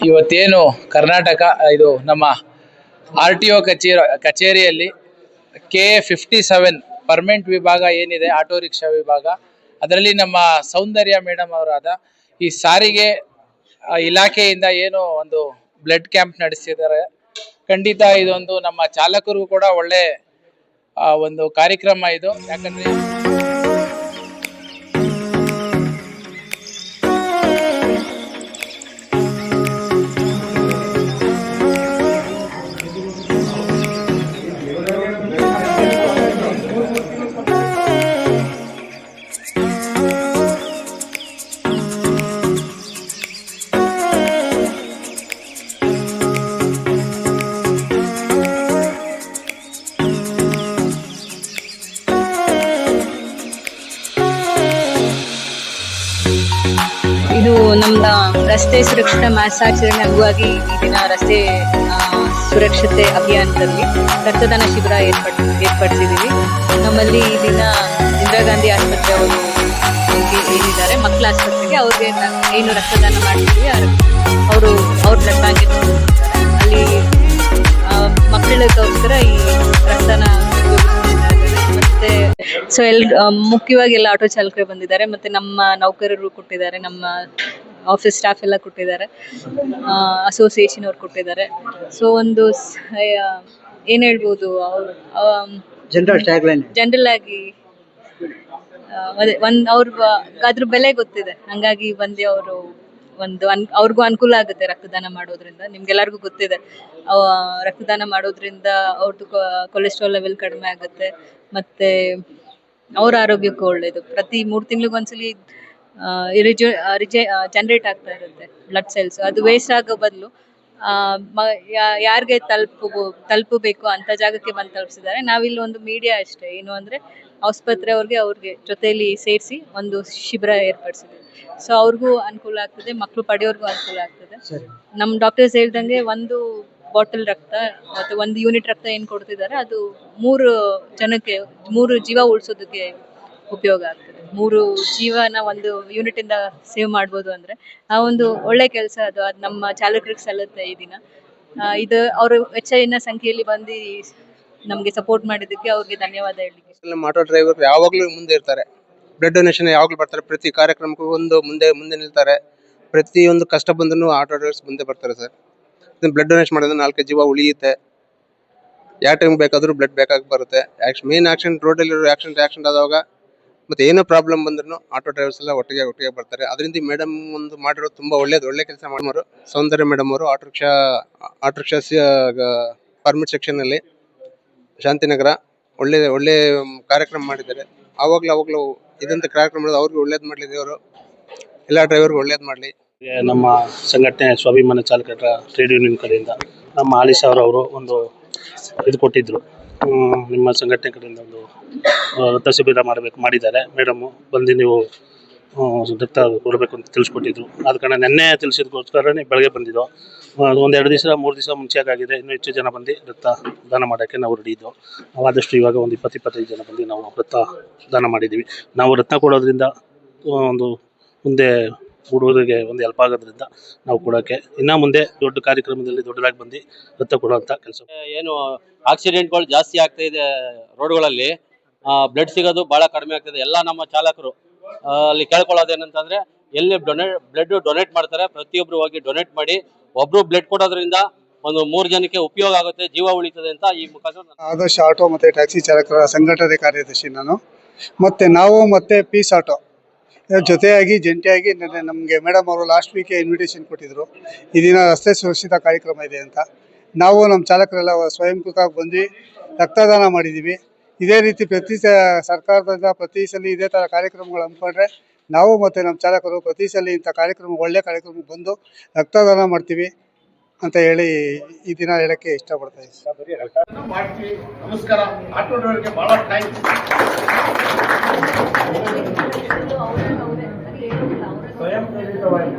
ಇವತ್ತೇನು ಕರ್ನಾಟಕ ಇದು ನಮ್ಮ RTO ಕಚೇರಿಯಲ್ಲಿ KA57 ಪರ್ಮನೆಂಟ್ ವಿಭಾಗ ಏನಿದೆ ಆಟೋ ರಿಕ್ಷಾ ವಿಭಾಗ, ಅದರಲ್ಲಿ ನಮ್ಮ ಸೌಂದರ್ಯ ಮೇಡಮ್ ಅವರಾದ ಈ ಸಾರಿಗೆ ಇಲಾಖೆಯಿಂದ ಏನು ಒಂದು ಬ್ಲಡ್ ಕ್ಯಾಂಪ್ ನಡೆಸಿದ್ದಾರೆ. ಖಂಡಿತ ಇದೊಂದು ನಮ್ಮ ಚಾಲಕರಿಗೂ ಕೂಡ ಒಳ್ಳೆ ಒಂದು ಕಾರ್ಯಕ್ರಮ ಇದು. ಯಾಕಂದ್ರೆ ಇದು ನಮ್ಮ ರಸ್ತೆ ಸುರಕ್ಷತಾ ಮಾಸಾಚರಣೆ ಅಂಗವಾಗಿ ಈ ದಿನ ರಸ್ತೆ ಸುರಕ್ಷತೆ ಅಭಿಯಾನದಲ್ಲಿ ರಕ್ತದಾನ ಶಿಬಿರ ಏರ್ಪಡಿಸಿದ್ದೀವಿ. ನಮ್ಮಲ್ಲಿ ಈ ದಿನ ಇಂದಿರಾ ಗಾಂಧಿ ಆಸ್ಪತ್ರೆ ಅವರು ಏನಿದ್ದಾರೆ ಮಕ್ಕಳ ಆಸ್ಪತ್ರೆಗೆ ಅವ್ರಿಗೆ ಏನು ರಕ್ತದಾನ ಮಾಡ್ತೀವಿ ಅವ್ರ ಬ್ಲಡ್ ಬ್ಯಾಂಕ್ ಅಲ್ಲಿ ಮಕ್ಕಳಿಗೋಸ್ಕರ ಈ ರಕ್ತದಾನ ಮತ್ತೆ ಸೊ ಮುಖ್ಯವಾಗಿ ಎಲ್ಲ ಆಟೋ ಚಾಲಕರು ಬಂದಿದ್ದಾರೆ, ಮತ್ತೆ ನಮ್ಮ ನೌಕರರು ಕೊಟ್ಟಿದ್ದಾರೆ, ನಮ್ಮ ಆಫೀಸ್ ಸ್ಟಾಫ್ ಎಲ್ಲ ಕೊಟ್ಟಿದ್ದಾರೆ, ಅಸೋಸಿಯೇಷನ್ ಅವ್ರು ಕೊಟ್ಟಿದ್ದಾರೆ. ಸೊ ಒಂದು ಏನ್ ಹೇಳ್ಬೋದು, ಜನರಲ್ ಆಗಿ ಅದ್ರ ಬೆಲೆ ಗೊತ್ತಿದೆ, ಹಂಗಾಗಿ ಬಂದು ಅವರು ಅವ್ರಿಗೂ ಅನುಕೂಲ ಆಗುತ್ತೆ ರಕ್ತದಾನ ಮಾಡೋದ್ರಿಂದ. ನಿಮ್ಗೆಲ್ಲರಿಗೂ ಗೊತ್ತಿದೆ, ರಕ್ತದಾನ ಮಾಡೋದ್ರಿಂದ ಅವ್ರದ್ದು ಕೊಲೆಸ್ಟ್ರಾಲ್ ಲೆವೆಲ್ ಕಡಿಮೆ ಆಗುತ್ತೆ, ಮತ್ತೆ ಅವ್ರ ಆರೋಗ್ಯಕ್ಕೂ ಒಳ್ಳೇದು. ಪ್ರತಿ 3 ತಿಂಗಳಿಗೊಂದ್ಸಲಿ ಜನರೇಟ್ ಆಗ್ತಾ ಇರುತ್ತೆ ಬ್ಲಡ್ ಸೆಲ್ಸ್. ಅದು ವೇಸ್ಟ್ ಆಗೋ ಬದಲು ಯಾರಿಗೆ ತಲುಪಬೇಕು ಅಂತ ಜಾಗಕ್ಕೆ ಬಂದು ತಲುಪಿಸಿದ್ದಾರೆ. ನಾವಿಲ್ಲಿ ಒಂದು ಮೀಡಿಯಾ ಅಷ್ಟೇ, ಏನು ಅಂದ್ರೆ ಆಸ್ಪತ್ರೆ ಅವ್ರಿಗೆ ಜೊತೆಯಲ್ಲಿ ಸೇರಿಸಿ ಒಂದು ಶಿಬಿರ ಏರ್ಪಡಿಸಿದ್ವಿ. ಸೊ ಅವ್ರಿಗೂ ಅನುಕೂಲ ಆಗ್ತದೆ, ಮಕ್ಕಳು ಪಡೆಯೋರ್ಗೂ ಅನುಕೂಲ ಆಗ್ತದೆ. ನಮ್ ಡಾಕ್ಟರ್ಸ್ ಹೇಳ್ದಂಗೆ 1 ಬಾಟಲ್ ರಕ್ತ ಮತ್ತೆ 1 ಯೂನಿಟ್ ರಕ್ತ ಏನ್ ಕೊಡ್ತಿದ್ದಾರೆ ಅದು 3 ಜನಕ್ಕೆ 3 ಜೀವ ಉಳಿಸೋದಕ್ಕೆ ಉಪಯೋಗ ಆಗ್ತದೆ. 3 ಜೀವನ 1 ಯೂನಿಟ್ ಇಂದ ಸೇವ್ ಮಾಡ್ಬೋದು ಅಂದ್ರೆ ಆ ಒಂದು ಒಳ್ಳೆ ಕೆಲಸ ಅದು ನಮ್ಮ ಚಾಲಕರಿಗೆ ಸಲ್ಲುತ್ತೆ. ಈ ದಿನ ಇದು ಅವರು ಹೆಚ್ಚಿನ ಸಂಖ್ಯೆಯಲ್ಲಿ ಬಂದು ನಮ್ಗೆ ಸಪೋರ್ಟ್ ಮಾಡಿದ್ದಕ್ಕೆ ಅವ್ರಿಗೆ ಧನ್ಯವಾದ ಹೇಳಲಿಕ್ಕೆ. ಆಟೋ ಡ್ರೈವರ್ ಯಾವಾಗ್ಲೂ ಮುಂದೆ ಇರ್ತಾರೆ, ಬ್ಲಡ್ ಡೊನೇಷನ್ ಯಾವಾಗ್ಲೂ ಬರ್ತಾರೆ, ಪ್ರತಿ ಕಾರ್ಯಕ್ರಮಕ್ಕೂ ಮುಂದೆ ನಿಲ್ತಾರೆ. ಪ್ರತಿಯೊಂದು ಕಷ್ಟ ಬಂದ್ರು ಆಟೋ ಡ್ರೈವರ್ಸ್ ಮುಂದೆ ಬರ್ತಾರೆ ಸರ್. ಬ್ಲಡ್ ಡೊನೇಷನ್ ಮಾಡೋದ್ರೆ 4 ಜೀವ ಉಳಿಯುತ್ತೆ. ಯಾವ ಟೈಮ್ ಬೇಕಾದ್ರೂ ಬ್ಲಡ್ ಬೇಕಾಗಿ ಬರುತ್ತೆ. ಮೇನ್ ಆಕ್ಸಿಡೆಂಟ್ ರೋಡಲ್ಲಿ ಆಕ್ಸಿಡೆಂಟ್ ಆದಾಗ ಮತ್ತೆ ಏನೋ ಪ್ರಾಬ್ಲಮ್ ಬಂದ್ರು ಆಟೋ ಡ್ರೈವರ್ಸ್ ಎಲ್ಲ ಒಟ್ಟಿಗೆ ಬರ್ತಾರೆ. ಅದರಿಂದ ಮೇಡಮ್ ಒಂದು ಮಾಡಿರೋದು ತುಂಬಾ ಒಳ್ಳೆ ಕೆಲಸ ಮಾಡೋರು. ಸೌಂದರ್ಯ ಮೇಡಮ್ ಅವರು ಆಟೋ ರಿಕ್ಷಾ ಪರ್ಮಿಟ್ ಸೆಕ್ಷನ್ ಅಲ್ಲಿ ಶಾಂತಿನಗರ ಒಳ್ಳೆ ಕಾರ್ಯಕ್ರಮ ಮಾಡಿದ್ದಾರೆ. ಅವಾಗ್ಲೂ ಇದಂತ ಕಾರ್ಯಕ್ರಮ ಮಾಡೋದು ಅವ್ರಿಗೆ ಒಳ್ಳೇದ್ ಮಾಡ್ಲಿ, ದೇವರು ಎಲ್ಲ ಡ್ರೈವರ್ಗೂ ಒಳ್ಳೇದ್ ಮಾಡ್ಲಿ. ನಮ್ಮ ಸಂಘಟನೆ ಸ್ವಾಭಿಮಾನ ಚಾಲಕರ ಟ್ರೇಡ್ ಯೂನಿಯನ್ ಕಡೆಯಿಂದ ನಮ್ಮ ಆಲಿಶ್ ಅವರು ಒಂದು ಇದು ಕೊಟ್ಟಿದ್ರು, ನಿಮ್ಮ ಸಂಘಟನೆ ಕಡೆಯಿಂದ ಒಂದು ರಕ್ತ ಶಿಬಿರ ಮಾಡಿದ್ದಾರೆ ಮೇಡಮು. ಬಂದು ನೀವು ರಕ್ತ ಕೊಡಬೇಕು ಅಂತ ತಿಳಿಸ್ಕೊಟ್ಟಿದ್ರು. ಅದ ಕಾರಣ ನೆನ್ನೆ ತಿಳಿಸಿದಕ್ಕೋಸ್ಕರನೇ ಬೆಳಗ್ಗೆ ಬಂದಿದ್ದು. 1-2 ದಿವಸ 3 ದಿವಸ ಮುಂಚೆ ಆಗಿದೆ. ಇನ್ನೂ ಹೆಚ್ಚು ಜನ ಬಂದು ರಕ್ತ ದಾನ ಮಾಡೋಕ್ಕೆ ನಾವು ರೆಡಿ ಇದ್ದೋ. ಆದಷ್ಟು ಇವಾಗ ಒಂದು 20-25 ಜನ ಬಂದು ನಾವು ರಕ್ತ ದಾನ ಮಾಡಿದ್ದೀವಿ. ನಾವು ರಕ್ತ ಕೊಡೋದ್ರಿಂದ ಒಂದು ಮುಂದೆ ಹುಡುಗರಿಗೆ ಒಂದು ಹೆಲ್ಪ್ ಆಗೋದ್ರಿಂದ ನಾವು ಕೊಡೋಕ್ಕೆ ಇನ್ನು ಮುಂದೆ ದೊಡ್ಡ ಕಾರ್ಯಕ್ರಮದಲ್ಲಿ ದೊಡ್ಡದಾಗಿ ಬಂದು ರಕ್ತ ಕೊಡುವಂಥ ಕೆಲಸ. ಏನು ಆಕ್ಸಿಡೆಂಟ್ಗಳು ಜಾಸ್ತಿ ಆಗ್ತಾ ಇದೆ ರೋಡ್ಗಳಲ್ಲಿ, ಬ್ಲಡ್ ಸಿಗೋದು ಭಾಳ ಕಡಿಮೆ ಆಗ್ತದೆ. ಎಲ್ಲ ನಮ್ಮ ಚಾಲಕರು ಅಲ್ಲಿ ಕೇಳ್ಕೊಳ್ಳೋದೇನಂತಂದ್ರೆ ಎಲ್ಲಿ ಬ್ಲಡ್ ಡೊನೇಟ್ ಮಾಡ್ತಾರೆ ಪ್ರತಿಯೊಬ್ರು ಹೋಗಿ ಡೊನೇಟ್ ಮಾಡಿ. ಒಬ್ರು ಬ್ಲಡ್ ಕೊಡೋದ್ರಿಂದ ಒಂದು 3 ಜನಕ್ಕೆ ಉಪಯೋಗ ಆಗುತ್ತೆ, ಜೀವ ಉಳಿತದೆ ಅಂತ ಈ ಮುಖಾಂತರ. ಆದರ್ಶ ಆಟೋ ಮತ್ತೆ ಟ್ಯಾಕ್ಸಿ ಚಾಲಕರ ಸಂಘಟನೆ ಕಾರ್ಯದರ್ಶಿ ನಾನು. ಮತ್ತೆ ಪೀಸ್ ಆಟೋ ಜೊತೆಯಾಗಿ ಜಂಟಿಯಾಗಿ ನಮಗೆ ಮೇಡಮ್ ಅವರು ಲಾಸ್ಟ್ ವೀಕ್ ಇನ್ವಿಟೇಷನ್ ಕೊಟ್ಟಿದ್ರು, ಈ ದಿನ ರಸ್ತೆ ಸುರಕ್ಷಿತ ಕಾರ್ಯಕ್ರಮ ಇದೆ ಅಂತ. ನಾವು ನಮ್ಮ ಚಾಲಕರೆಲ್ಲ ಸ್ವಯಂಕೃತವಾಗಿ ಬಂದು ರಕ್ತದಾನ ಮಾಡಿದ್ದೀವಿ. ಇದೇ ರೀತಿ ಸರ್ಕಾರದಿಂದ ಪ್ರತಿ ಸಲ ಇದೇ ಥರ ಕಾರ್ಯಕ್ರಮಗಳು ಹಮ್ಮಿಕೊಂಡ್ರೆ ನಾವು ಮತ್ತು ನಮ್ಮ ಚಾಲಕರು ಪ್ರತಿ ಸಲ ಇಂಥ ಒಳ್ಳೆ ಕಾರ್ಯಕ್ರಮಕ್ಕೆ ಬಂದು ರಕ್ತದಾನ ಮಾಡ್ತೀವಿ ಅಂತ ಹೇಳಿ ಈ ದಿನ ಹೇಳಕ್ಕೆ ಇಷ್ಟಪಡ್ತಾ ಇದ್ದೀನಿ. ನಮಸ್ಕಾರ. ಆಟೋ ಡ್ರೈವರ್ಗೆ ಬಹಳ ಥ್ಯಾಂಕ್ಸ್. ಸ್ವಯಂ ಪ್ರೇರಿತವಾಗಿ